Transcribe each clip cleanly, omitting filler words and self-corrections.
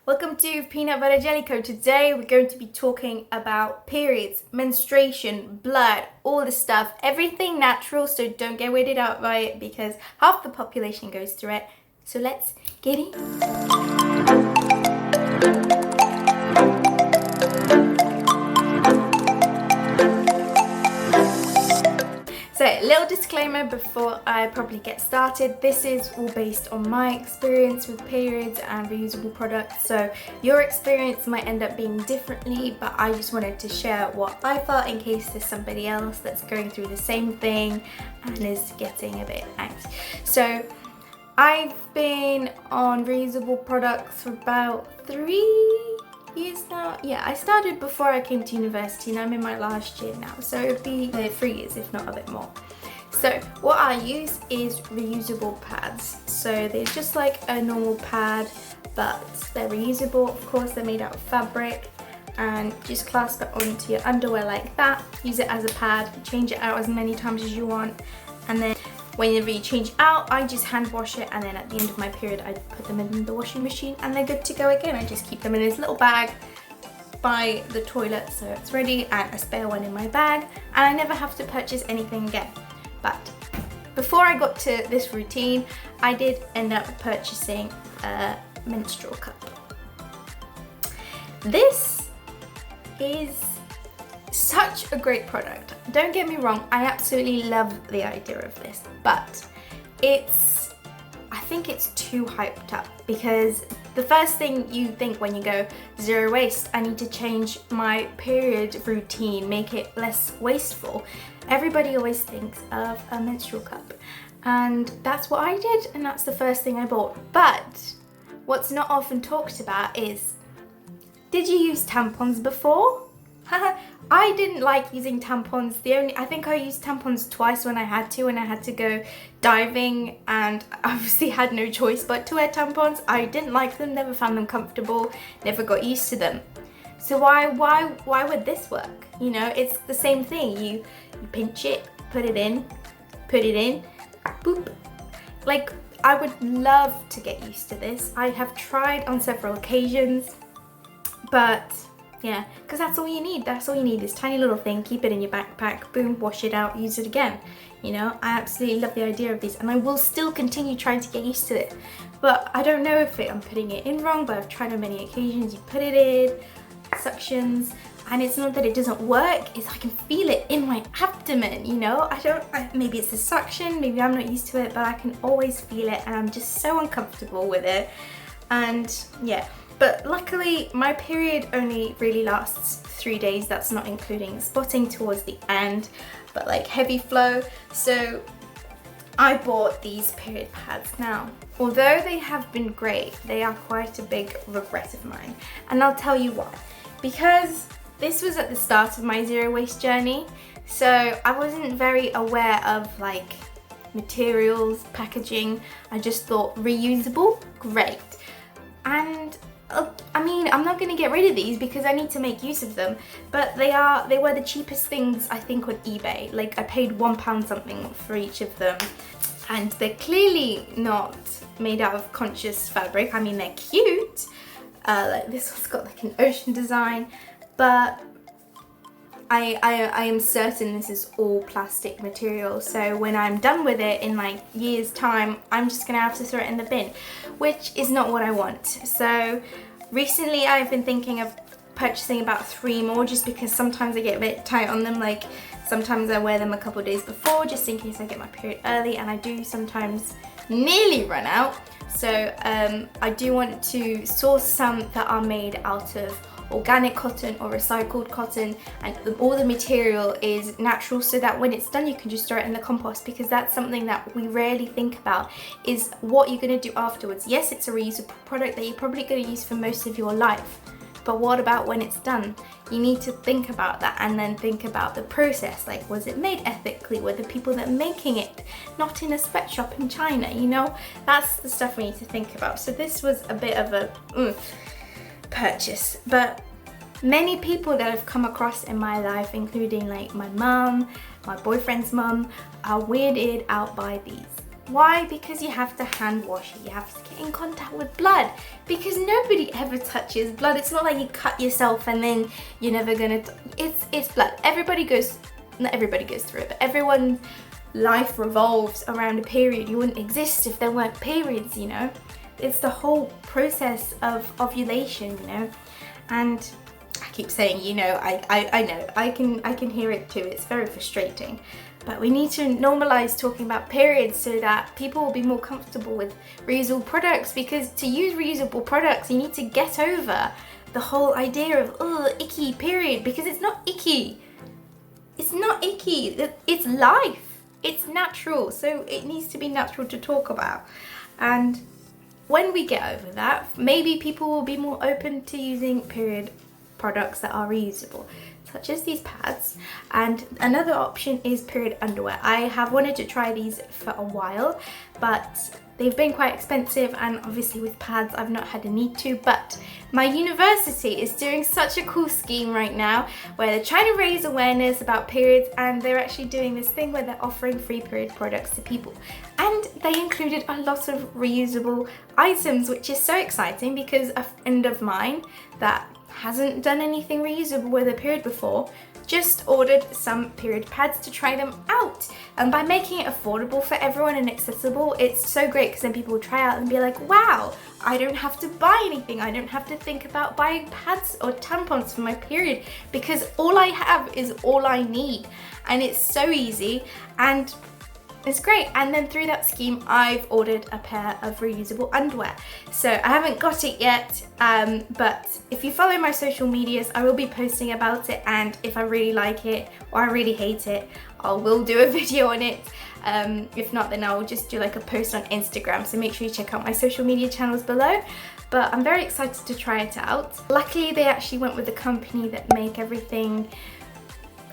Welcome to Peanut Butter Jellico. Today we're going to be talking about periods, menstruation, blood, all the stuff, everything natural, so don't get weirded out by it because half the population goes through it. So let's get in. So, little disclaimer before I properly get started. This is all based on my experience with periods and reusable products. So your experience might end up being differently, but I just wanted to share what I felt in case there's somebody else that's going through the same thing and is getting a bit angst. So I've been on reusable products for about 3 years now. Yeah, I started before I came to university and I'm in my last year now, so it'd be 3 years if not a bit more. So what I use is reusable pads. So they're just like a normal pad, but they're reusable. Of course, they're made out of fabric, and just clasp it onto your underwear like that. Use it as a pad, change it out as many times as you want, and then whenever you change out, I just hand wash it, and then at the end of my period I put them in the washing machine and they're good to go again. I just keep them in this little bag by the toilet so it's ready, and a spare one in my bag, and I never have to purchase anything again. But before I got to this routine, I did end up purchasing a menstrual cup. This is such a great product. Don't get me wrong, I absolutely love the idea of this, but I think it's too hyped up, because the first thing you think when you go zero waste, I need to change my period routine, make it less wasteful. Everybody always thinks of a menstrual cup, and that's what I did, and that's the first thing I bought. But what's not often talked about is, did you use tampons before? I didn't like using tampons. I think I used tampons twice when I had to go diving, and obviously had no choice but to wear tampons. I didn't like them, never found them comfortable, never got used to them. So why would this work? You know, it's the same thing. You pinch it, put it in, boop. Like, I would love to get used to this. I have tried on several occasions, but yeah, because that's all you need. That's all you need, this tiny little thing. Keep it in your backpack, boom, wash it out, use it again. You know, I absolutely love the idea of these, and I will still continue trying to get used to it. But I don't know if I'm putting it in wrong, but I've tried on many occasions. You put it in, suctions, and it's not that it doesn't work, it's I can feel it in my abdomen, you know? Maybe it's the suction, maybe I'm not used to it, but I can always feel it, and I'm just so uncomfortable with it. And yeah. But luckily, my period only really lasts 3 days. That's not including spotting towards the end, but like heavy flow. So I bought these period pads now. Although they have been great, they are quite a big regret of mine. And I'll tell you why. Because this was at the start of my zero waste journey. So I wasn't very aware of like materials, packaging. I just thought reusable, great. And I mean, I'm not going to get rid of these because I need to make use of them, but they were the cheapest things I think on eBay. Like, I paid £1 something for each of them, and they're clearly not made out of conscious fabric. I mean, they're cute. Like, this one's got like an ocean design, but I am certain this is all plastic material. So when I'm done with it in like years time, I'm just gonna have to throw it in the bin, which is not what I want. So recently I've been thinking of purchasing about 3 more, just because sometimes I get a bit tight on them. Like, sometimes I wear them a couple days before just in case I get my period early, and I do sometimes nearly run out. So I do want to source some that are made out of organic cotton or recycled cotton, and all the material is natural, so that when it's done you can just throw it in the compost, because that's something that we rarely think about, is what you're going to do afterwards. Yes, it's a reusable product that you're probably going to use for most of your life, but what about when it's done? You need to think about that, and then think about the process. Like, was it made ethically? Were the people that are making it not in a sweatshop in China? You know, that's the stuff we need to think about. So this was a bit of a purchase, but many people that I've come across in my life, including like my mum, my boyfriend's mum, are weirded out by these. Why? Because you have to hand wash it. You have to get in contact with blood, because nobody ever touches blood. It's not like you cut yourself and then you're never gonna, it's blood. Not everybody goes through it, but everyone's life revolves around a period. You wouldn't exist if there weren't periods, you know? It's the whole process of ovulation, you know? And I keep saying, you know, I know, I can hear it too. It's very frustrating. But we need to normalize talking about periods so that people will be more comfortable with reusable products, because to use reusable products, you need to get over the whole idea of, oh, icky period, because it's not icky. It's not icky. It's life. It's natural. So it needs to be natural to talk about. And when we get over that, maybe people will be more open to using period products that are reusable, such as these pads. And another option is period underwear. I have wanted to try these for a while, but they've been quite expensive, and obviously with pads I've not had a need to. But my university is doing such a cool scheme right now where they're trying to raise awareness about periods, and they're actually doing this thing where they're offering free period products to people, and they included a lot of reusable items, which is so exciting because a friend of mine that hasn't done anything reusable with a period before just ordered some period pads to try them out. And by making it affordable for everyone and accessible, it's so great, because then people will try out and be like, wow, I don't have to buy anything. I don't have to think about buying pads or tampons for my period, because all I have is all I need. And it's so easy and it's great. And then through that scheme, I've ordered a pair of reusable underwear. So I haven't got it yet, but if you follow my social medias, I will be posting about it. And if I really like it or I really hate it, I will do a video on it. If not, then I'll just do like a post on Instagram. So make sure you check out my social media channels below. But I'm very excited to try it out. Luckily, they actually went with a company that make everything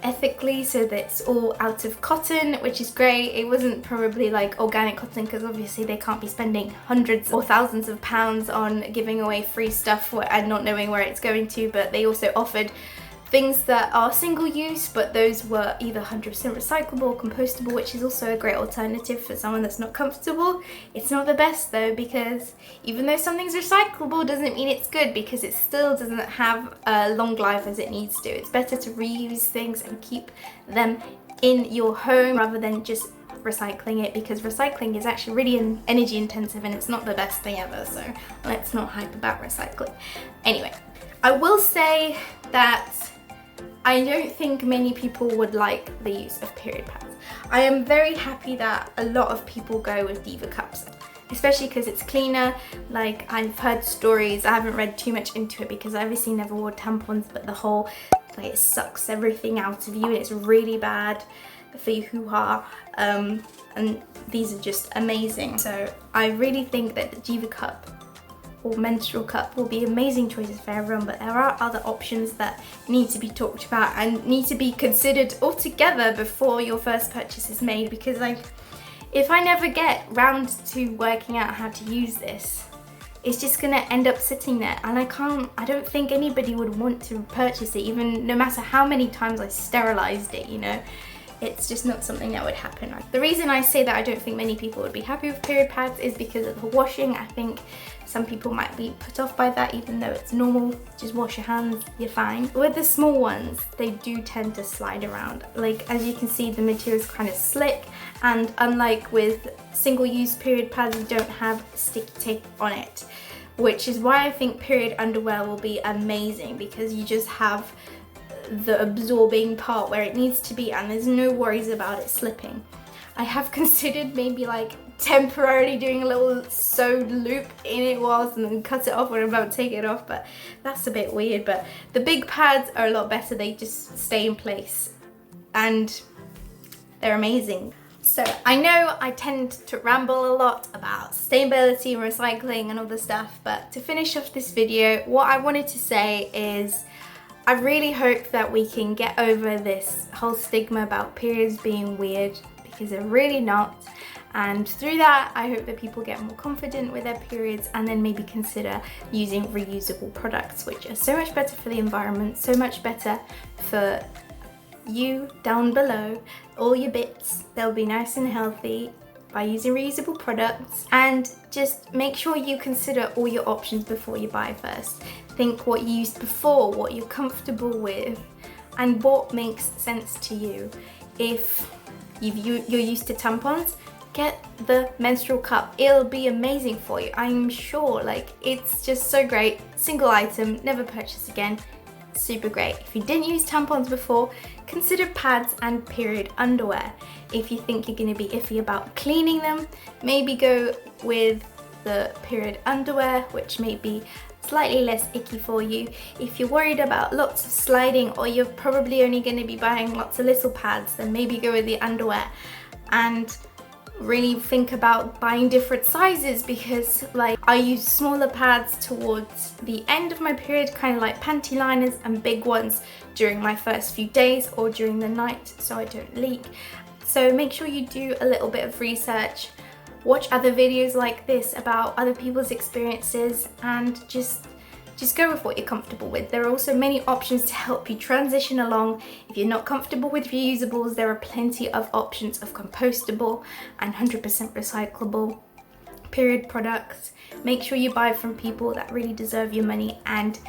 ethically, so that it's all out of cotton, which is great. It wasn't probably like organic cotton, because obviously they can't be spending hundreds or thousands of pounds on giving away free stuff and not knowing where it's going to. But they also offered things that are single use, but those were either 100% recyclable or compostable, which is also a great alternative for someone that's not comfortable. It's not the best though, because even though something's recyclable doesn't mean it's good, because it still doesn't have a long life as it needs to. It's better to reuse things and keep them in your home rather than just recycling it, because recycling is actually really energy intensive and it's not the best thing ever. So let's not hype about recycling. Anyway, I will say that I don't think many people would like the use of period pads. I am very happy that a lot of people go with Diva cups, especially because it's cleaner. Like, I've heard stories, I haven't read too much into it because I obviously never wore tampons, but the whole, like, it sucks everything out of you and it's really bad for your hoo-ha. And these are just amazing. So I really think that the Diva cup or menstrual cup will be amazing choices for everyone, but there are other options that need to be talked about and need to be considered altogether before your first purchase is made. Because, like, if I never get round to working out how to use this, it's just gonna end up sitting there, and I don't think anybody would want to purchase it, even no matter how many times I sterilized it, you know. It's just not something that would happen. The reason I say that I don't think many people would be happy with period pads is because of the washing. I think some people might be put off by that, even though it's normal. Just wash your hands, you're fine. With the small ones, they do tend to slide around. Like, as you can see, the material is kind of slick, and unlike with single-use period pads, you don't have sticky tape on it, which is why I think period underwear will be amazing, because you just have the absorbing part where it needs to be and there's no worries about it slipping. I have considered maybe like temporarily doing a little sewed loop in it whilst and then cut it off when I'm about to take it off, but that's a bit weird. But the big pads are a lot better, they just stay in place and they're amazing. So I know I tend to ramble a lot about sustainability and recycling and all this stuff, but to finish off this video, what I wanted to say is I really hope that we can get over this whole stigma about periods being weird, because they're really not. And through that, I hope that people get more confident with their periods and then maybe consider using reusable products, which are so much better for the environment, so much better for you down below. All your bits, they'll be nice and healthy. by using reusable products, and just make sure you consider all your options before you buy first. Think what you used before, what you're comfortable with, and what makes sense to you. If you're used to tampons, get the menstrual cup. It'll be amazing for you, I'm sure. Like, it's just so great. Single item, never purchase again. Super great. If you didn't use tampons before, consider pads and period underwear. If you think you're going to be iffy about cleaning them, maybe go with the period underwear, which may be slightly less icky for you. If you're worried about lots of sliding, or you're probably only going to be buying lots of little pads, then maybe go with the underwear. And really think about buying different sizes, because like I use smaller pads towards the end of my period, kind of like panty liners, and big ones during my first few days or during the night so I don't leak. So make sure you do a little bit of research, watch other videos like this about other people's experiences, and just go with what you're comfortable with. There are also many options to help you transition along. If you're not comfortable with reusables, there are plenty of options of compostable and 100% recyclable period products. Make sure you buy from people that really deserve your money, and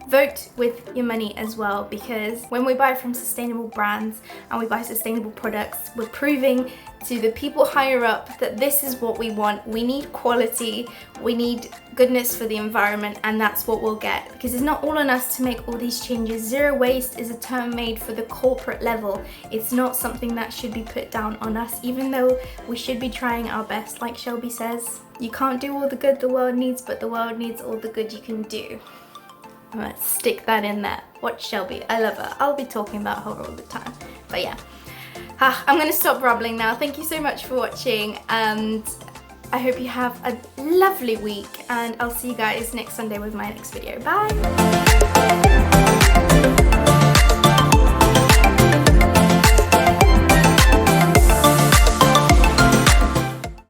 vote with your money as well, because when we buy from sustainable brands and we buy sustainable products, we're proving to the people higher up that this is what we want. We need quality, we need goodness for the environment, and that's what we'll get, because it's not all on us to make all these changes. Zero waste is a term made for the corporate level. It's not something that should be put down on us, even though we should be trying our best. Like Shelby says, you can't do all the good the world needs, but the world needs all the good you can do. I'm gonna stick that in there. Watch Shelby, I love her. I'll be talking about her all the time. But yeah, I'm gonna stop rambling now. Thank you so much for watching, and I hope you have a lovely week, and I'll see you guys next Sunday with my next video. Bye!